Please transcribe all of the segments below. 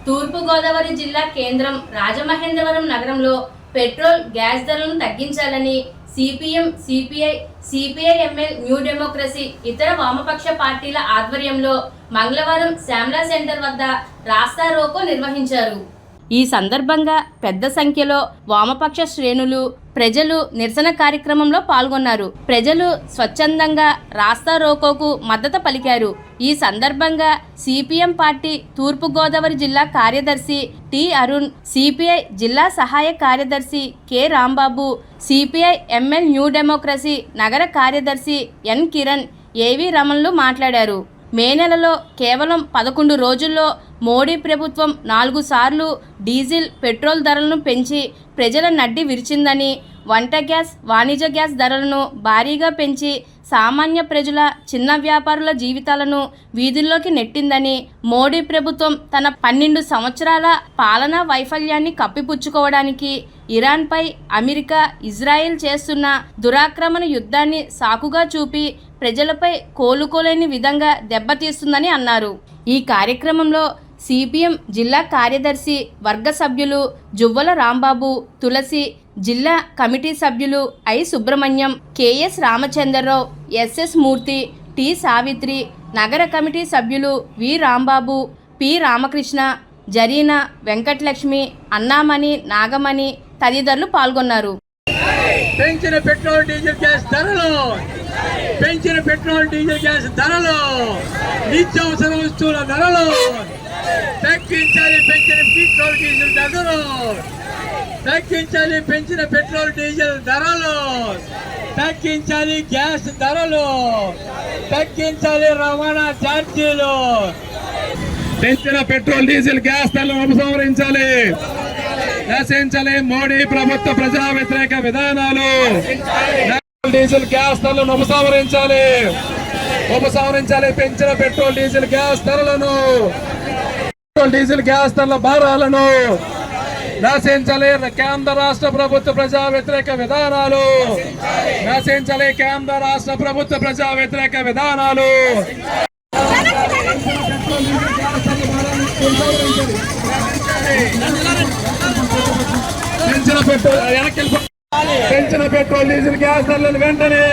తూర్పుగోదావరి జిల్లా కేంద్రం రాజమహేంద్రవరం నగరంలో పెట్రోల్ గ్యాస్ ధరలను తగ్గించాలని సిపిఎం, సిపిఐ-ఎంఎల్, న్యూ డెమోక్రసీ ఇతర వామపక్ష పార్టీల ఆధ్వర్యంలో మంగళవారం శ్యామ్లా సెంటర్ వద్ద రాస్తా రోకో నిర్వహించారు. ఈ సందర్భంగా పెద్ద సంఖ్యలో వామపక్ష శ్రేణులు, ప్రజలు నిరసన కార్యక్రమంలో పాల్గొన్నారు. ప్రజలు స్వచ్ఛందంగా రాస్తా రోకోకు మద్దతు పలికారు. ఈ సందర్భంగా సిపిఎం పార్టీ తూర్పుగోదావరి జిల్లా కార్యదర్శి టి అరుణ్, సిపిఐ జిల్లా సహాయ కార్యదర్శి K Rambabu, CPI-ML new democracy నగర కార్యదర్శి ఎన్ కిరణ్, ఏవి రమణలు మాట్లాడారు. మే నెలలో కేవలం 11 రోజుల్లో మోడీ ప్రభుత్వం 4 సార్లు డీజిల్, పెట్రోల్ ధరలను పెంచి ప్రజల నడ్డి విరిచిందని, వంట గ్యాస్, వాణిజ్య గ్యాస్ ధరలను భారీగా పెంచి సామాన్య ప్రజల, చిన్న వ్యాపారుల జీవితాలను వీధుల్లోకి నెట్టిందని, మోడీ ప్రభుత్వం తన 12 సంవత్సరాల పాలనా వైఫల్యాన్ని కప్పిపుచ్చుకోవడానికి ఇరాన్పై అమెరికా, ఇజ్రాయెల్ చేస్తున్న దురాక్రమణ యుద్ధాన్ని సాకుగా చూపి ప్రజలపై కోలుకోలేని విధంగా దెబ్బతీస్తుందని అన్నారు. ఈ కార్యక్రమంలో సిపిఎం జిల్లా కార్యదర్శి వర్గ సభ్యులు జువ్వల రాంబాబు, తులసి, జిల్లా కమిటీ సభ్యులు I Subrahmanyam, KS Ramachandrarao, SS Murthy, T Savitri, నగర కమిటీ సభ్యులు వి రాంబాబు, పి రామకృష్ణ, జరీనా, వెంకటలక్ష్మి, అన్నామణి, నాగమణి తదితరులు పాల్గొన్నారు. పెంచిన పెట్రోల్ డీజిల్ గ్యాస్ ధరలు, పెంచిన పెట్రోల్ డీజిల్ గ్యాస్ ధరలు, నిత్యావసర వస్తువుల ధరలు తగ్గించాలి. పెంచిన పెట్రోల్ డీజిల్ ధరలు తగ్గించాలి. పెంచిన పెట్రోల్ డీజిల్ ధరలు తగ్గించాలి. గ్యాస్ ధరలు తగ్గించాలి. రవాణా ఛార్జీలు పెంచిన పెట్రోల్ డీజిల్ గ్యాస్ ధరలను ఉపసంహరించాలి. నశించాలి మోడీ ప్రభుత్వ ప్రజా వ్యతిరేక విధానాలు. డీజిల్ గ్యాస్ ధరలను ఉపసంహరించాలి. పెంచిన పెట్రోల్ డీజిల్ గ్యాస్ ధరలను, డీజిల్ గ్యాస్ ధరల భారాలను నశించాలి. కేంద్ర రాష్ట్ర ప్రభుత్వ ప్రజా వ్యతిరేక విధానాలు నశించాలి. కేంద్ర రాష్ట్ర ప్రభుత్వ ప్రజా వ్యతిరేక విధానాలు పెంచిన పెట్రోల్ డీజిల్ గ్యాస్ ధరలను వెంటనే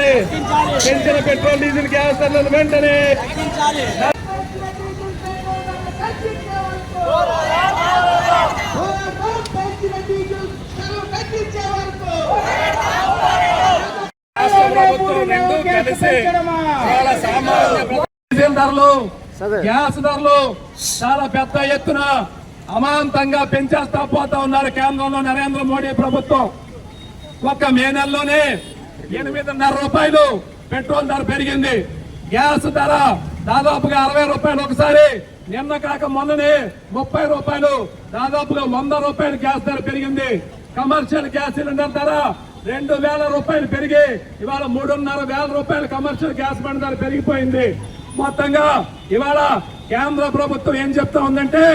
డీజిల్ ధరలు, గ్యాస్ ధరలు చాలా పెద్ద ఎత్తున అమాంతంగా పెంచేస్తా పోతా ఉన్నారు కేంద్రంలో నరేంద్ర మోడీ ప్రభుత్వం. ఒక్క మే నెలలోనే 8.5 రూపాయలు పెట్రోల్ ధర పెరిగింది. గ్యాస్ ధర దాదాపుగా 60 రూపాయలు ఒకసారి, నిన్న కాక మొన్ననే 30 రూపాయలు, దాదాపుగా 100 రూపాయలు గ్యాస్ ధర పెరిగింది. కమర్షియల్ గ్యాస్ సిలిండర్ ధర 2,000 రూపాయలు పెరిగి ఇవాళ 3,500 రూపాయలు కమర్షియల్ గ్యాస్ బండ్ ధర పెరిగిపోయింది. మొత్తంగా ఇవాళ కేంద్ర ప్రభుత్వం ఏం చెప్తా ఉందంటే,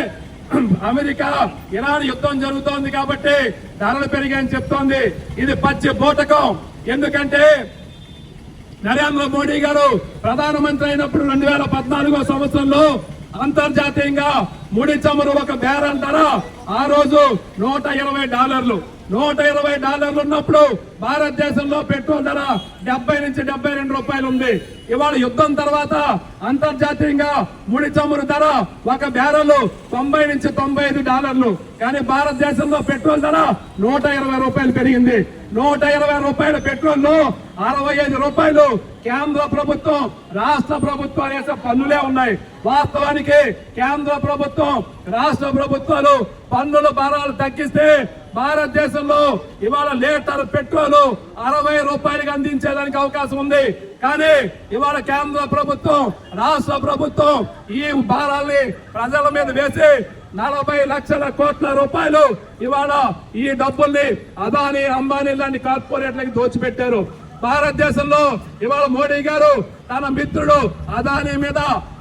అమెరికా ఇరాన్ యుద్ధం జరుగుతోంది కాబట్టి ధరలు పెరిగాయని చెప్తోంది. ఇది పచ్చి బూటకం. ఎందుకంటే నరేంద్ర మోడీ గారు ప్రధానమంత్రి అయినప్పుడు 2014 సంవత్సరంలో అంతర్జాతీయంగా ముడి చమురు ఒక బ్యారెల్ ధర ఆ రోజు $120. $120 ఉన్నప్పుడు భారతదేశంలో పెట్రోల్ ధర 70 నుంచి 72 రూపాయలు ఉంది. ఇవాళ యుద్ధం తర్వాత అంతర్జాతీయంగా ముడి చమురు ధర ఒక బ్యారెల్ $90 నుంచి $95. కానీ భారతదేశంలో పెట్రోల్ ధర 120 రూపాయలు పెరిగింది. 120 రూపాయల పెట్రోల్ లో 65 రూపాయలు కేంద్ర ప్రభుత్వం, రాష్ట్ర ప్రభుత్వాలు వేసే పన్నులే ఉన్నాయి. వాస్తవానికి కేంద్ర ప్రభుత్వం, రాష్ట్ర ప్రభుత్వాలు పన్నుల భారాలు తగ్గిస్తే భారతదేశంలో ఇవాళ లీటర్ పెట్రోల్ 60 రూపాయలకు అందించేదానికి అవకాశం ఉంది. కానీ ఇవాళ కేంద్ర ప్రభుత్వం, రాష్ట్ర ప్రభుత్వం ఈ భారాల్ని ప్రజల మీద వేసి 40 లక్షల కోట్ల రూపాయలు ఇవాళ ఈ డబ్బుల్ని అదానీ, అంబానీ లాంటి కార్పొరేట్లకి దోచిపెట్టారు. భారతదేశంలో ఇవాళ మోడీ గారు తన మిత్రుడు అదానీ మీద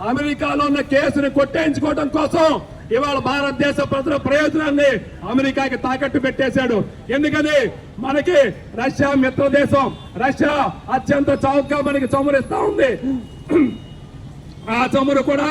అమెరికాలో ఉన్న కేసుని కొట్టేయించుకోవడం కోసం ఇవాళ భారతదేశ ప్రజల ప్రయోజనాన్ని అమెరికాకి తాకట్టు పెట్టేశాడు. ఎందుకని మనకి రష్యా మిత్ర దేశం, రష్యా అత్యంత చౌకగా మనకి చమురు ఇస్తా ఉంది. ఆ చమురు కూడా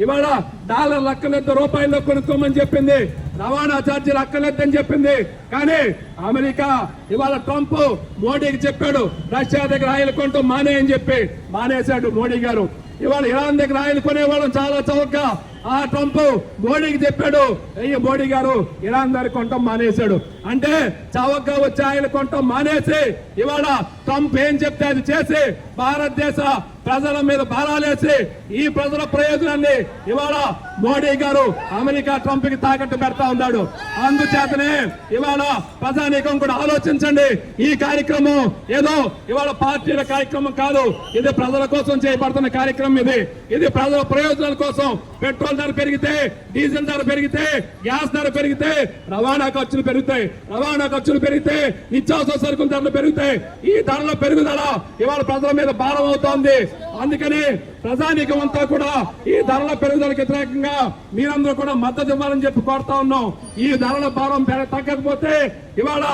ఇవాళ డాలర్లు అక్కర్లేదు, రూపాయల్లో కొనుక్కోమని చెప్పింది, రవాణా ఛార్జీలు అక్కర్లేదని చెప్పింది. కానీ అమెరికా ఇవాళ ట్రంప్ మోడీకి చెప్పాడు రష్యా దగ్గర ఆయిల్ కొనటం మానేయని చెప్పి మానేశాడు మోడీ గారు. ఇవాళ ఇరాన్ దగ్గర ఆయిల్ కొనేవాళ్ళం చాలా చౌకగా ఆ ట్రంప్ మోడీకి చెప్పాడు, అయ్యి మోడీ గారు ఇరాన్ దగ్గర కొనటం మానేశాడు. అంటే చౌకగా వచ్చే ఆయిల్ కొనటం మానేసి ఇవాళ ట్రంప్ ఏం చెప్తే అది చేసి భారతదేశ ప్రజల మీద భారాలేసి ఈ ప్రజల ప్రయోజనాన్ని ఇవాళ మోడీ గారు అమెరికా ట్రంప్ కి తాకట్టు పెడతా ఉన్నాడు. అందుచేతనే ఇవాళ ప్రజానీకం కూడా ఆలోచించండి. ఈ కార్యక్రమం ఏదో ఇవాళ పార్టీల కార్యక్రమం కాదు, ఇది ప్రజల కోసం చేయబడుతున్న కార్యక్రమం. ఇది ప్రజల ప్రయోజనాల కోసం. పెట్రోల్ ధర పెరిగితే, డీజిల్ ధర పెరిగితే, గ్యాస్ ధర పెరిగితే రవాణా ఖర్చులు పెరుగుతాయి. రవాణా ఖర్చులు పెరిగితే నిత్యావసర సరుకుల ధరలు పెరుగుతాయి. ఈ ధరల పెరుగుదల ఇవాళ ప్రజల మీద భారం అవుతోంది. అందుకని ప్రజానీకం అంతా కూడా ఈ ధరల పెరుగుదలకు వ్యతిరేకంగా మీరందరూ కూడా మద్దతు ఇవ్వాలని చెప్పి కోరుతా ఉన్నాం. ఈ ధరల భారం తగ్గకపోతే ఇవాళ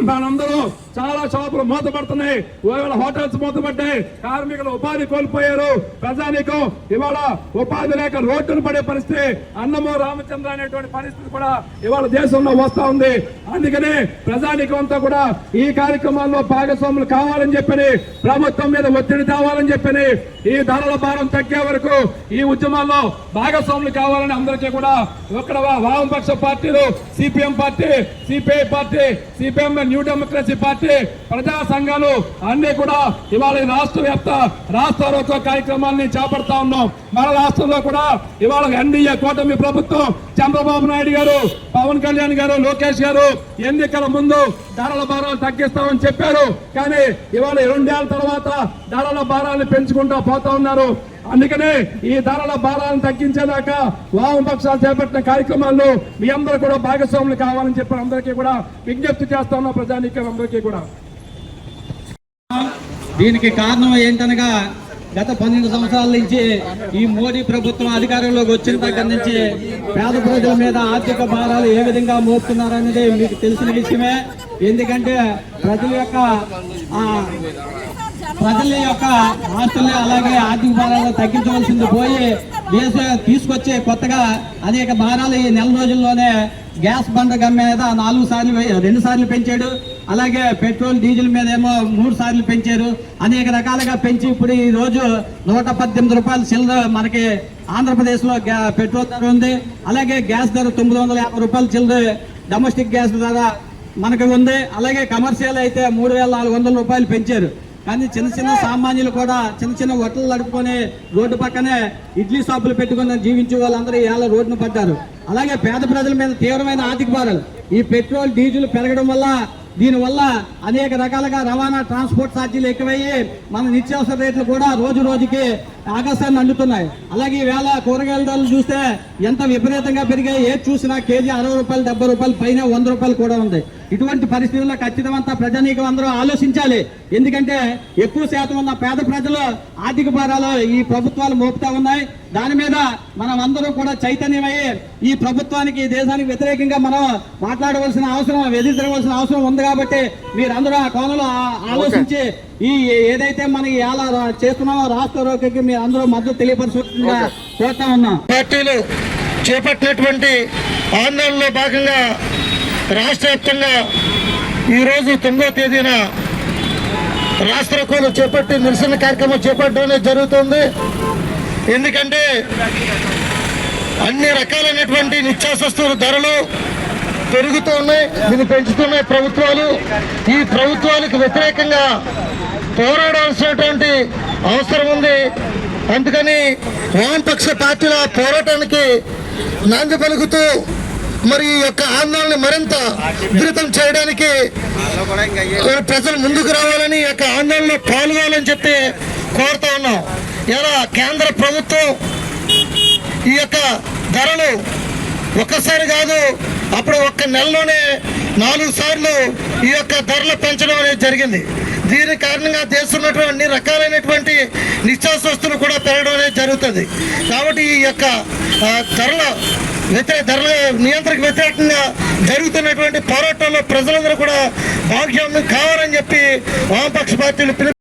మనందరూ చాలా షాపులు మూతపడుతున్నాయి, ఇవాళ హోటల్స్ మూతపడ్డాయి, కార్మికులు ఉపాధి కోల్పోయారు. ప్రజానీకం ఇవాళ ఉపాధి లేక రోడ్డును పడే పరిస్థితి, అన్నమో రామచంద్ర అనేటువంటి పరిస్థితి కూడా ఇవాళ దేశంలో వస్తా ఉంది. అందుకని ప్రజానీకం అంతా కూడా ఈ కార్యక్రమాల్లో భాగస్వాములు కావాలని చెప్పని, ప్రభుత్వం మీద ఒత్తిడి తేవాలని చెప్పని, ఈ ధరల భారం తగ్గే వరకు ఈ ఉద్యమాల్లో భాగస్వాములు కావాలని అందరికీ కూడా ఇక్కడ వామపక్ష పార్టీలు, CPM party, CPI party, CPM new democracy party, ప్రజా సంఘాలు అన్ని కూడా ఇవాళ రాష్ట్ర వ్యాప్త రాష్ట్ర రోకో కార్యక్రమాన్ని చేపడతా ఉన్నాం. మన రాష్ట్రంలో కూడా ఇవాళ ఎన్డీఏ కూటమి ప్రభుత్వం, చంద్రబాబు నాయుడు గారు, పవన్ కళ్యాణ్ గారు, లోకేష్ గారు ఎన్నికల ముందు ధరల భారాలు తగ్గిస్తామని చెప్పారు. కానీ ఇవాళ 2 ఏళ్ల తర్వాత ధరల భారాన్ని పెంచుకుంటూ పోతా ఉన్నారు. అందుకనే ఈ ధరల భారాలను తగ్గించేదాకా వామపక్షాలు చేపట్టిన కార్యక్రమాల్లో మీ అందరూ కూడా భాగస్వాములు కావాలని చెప్పి అందరికీ కూడా విజ్ఞప్తి చేస్తా ఉన్నాం. ప్రజానీకం అందరికీ కూడా దీనికి కారణం ఏంటనగా గత 12 సంవత్సరాల నుంచి ఈ మోడీ ప్రభుత్వం అధికారంలోకి వచ్చిన దగ్గర నుంచి పేద ప్రజల మీద ఆర్థిక భారాలు ఏ విధంగా మోపుతున్నారనేది మీకు తెలిసిన విషయమే. ఎందుకంటే ప్రజల యొక్క ఆస్తుల్ని అలాగే ఆర్థిక భారాలు తగ్గించవలసింది పోయి తీసుకొచ్చే కొత్తగా అనేక భారాలు ఈ నెల రోజుల్లోనే గ్యాస్ బండ మీద 2 సార్లు పెంచాడు. అలాగే పెట్రోల్ డీజిల్ మీద ఏమో 3 సార్లు పెంచారు. అనేక రకాలుగా పెంచి ఇప్పుడు ఈ రోజు 118 రూపాయల చిల్లర మనకి ఆంధ్రప్రదేశ్ లో పెట్రోల్ ధర ఉంది. అలాగే గ్యాస్ ధర 950 రూపాయల చిల్లర డొమెస్టిక్ గ్యాస్ ధర మనకి ఉంది. అలాగే కమర్షియల్ అయితే 3400 రూపాయలు పెంచారు. కానీ చిన్న సామాన్యులు కూడా చిన్న హోటళ్ళు నడుపుకొని రోడ్డు పక్కనే ఇడ్లీ షాపులు పెట్టుకుని జీవించే వాళ్ళందరూ ఇవాళ రోడ్డును పడ్డారు. అలాగే పేద ప్రజల మీద తీవ్రమైన ఆర్థిక భారాలు ఈ పెట్రోల్ డీజిల్ పెరగడం వల్ల, దీనివల్ల అనేక రకాలుగా రవాణా ట్రాన్స్పోర్ట్ ఛార్జీలు ఎక్కువయ్యి మన నిత్యావసర రేట్లు కూడా రోజుకి ఆకాశాన్ని అందుతున్నాయి. అలాగే ఈవేళ కూరగాయల ధరలు చూస్తే ఎంత విపరీతంగా పెరిగాయి. ఏది చూసినా కేజీ 60 రూపాయలు, 70 రూపాయలు పైన 100 రూపాయలు కూడా ఉంది. ఇటువంటి పరిస్థితుల్లో ఖచ్చితంగా ప్రజానీకం అందరూ ఆలోచించాలి. ఎందుకంటే ఎక్కువ శాతం ఉన్న పేద ప్రజలు ఆర్థిక భారాలు ఈ ప్రభుత్వాలు మోపుతా ఉన్నాయి. దాని మీద మనం అందరూ కూడా చైతన్యమయ్యి ఈ ప్రభుత్వానికి, ఈ దేశానికి వ్యతిరేకంగా మనం మాట్లాడవలసిన అవసరం, ఎదుర్కోవాల్సిన అవసరం ఉంది. కాబట్టి మీరందరూ ఆ కోణంలో ఆలోచించి ఈ ఏదైతే మనకి ఎలా చేస్తున్నామో రాష్ట్ర రోకకి మీరు అందరూ మద్దతు తెలియపరచుగా కోరుతా ఉన్నాం. పార్టీలు చేపట్టినటువంటి ఆందోళనలో భాగంగా రాష్ట్ర వ్యాప్తంగా ఈరోజు 9వ తేదీన రాష్ట్ర రోకోలు చేపట్టి నిరసన కార్యక్రమం చేపట్టడం జరుగుతుంది. ఎందుకంటే అన్ని రకాలైనటువంటి నిత్యావసర ధరలు పెరుగుతూ ఉన్నాయి, దీన్ని పెంచుతున్నాయి ప్రభుత్వాలు. ఈ ప్రభుత్వాలకు వ్యతిరేకంగా పోరాడాల్సినటువంటి అవసరం ఉంది. అందుకని వామపక్ష పార్టీల పోరాటానికి నాంది పలుకుతూ మరి ఈ యొక్క ఆందోళన మరింత ఉధృతం చేయడానికి ప్రజలు ముందుకు రావాలని, ఈ యొక్క ఆందోళనలో పాల్గొనాలని చెప్పి కోరుతా ఉన్నాం. ఇలా కేంద్ర ప్రభుత్వం ఈ యొక్క ధరలు ఒక్కసారి కాదు, అప్పుడు ఒక్క నెలలోనే 4 సార్లు ఈ యొక్క ధరలు పెంచడం అనేది జరిగింది. దీని కారణంగా దేశంలో అన్ని రకాలైనటువంటి నిత్యావసర వస్తువులు కూడా పెరగడం అనేది జరుగుతుంది. కాబట్టి ఈ యొక్క ధరల నియంత్రణకు వ్యతిరేకంగా జరుగుతున్నటువంటి పోరాటంలో ప్రజలందరూ కూడా భాగ్యం కావాలని చెప్పి వామపక్ష పార్టీలు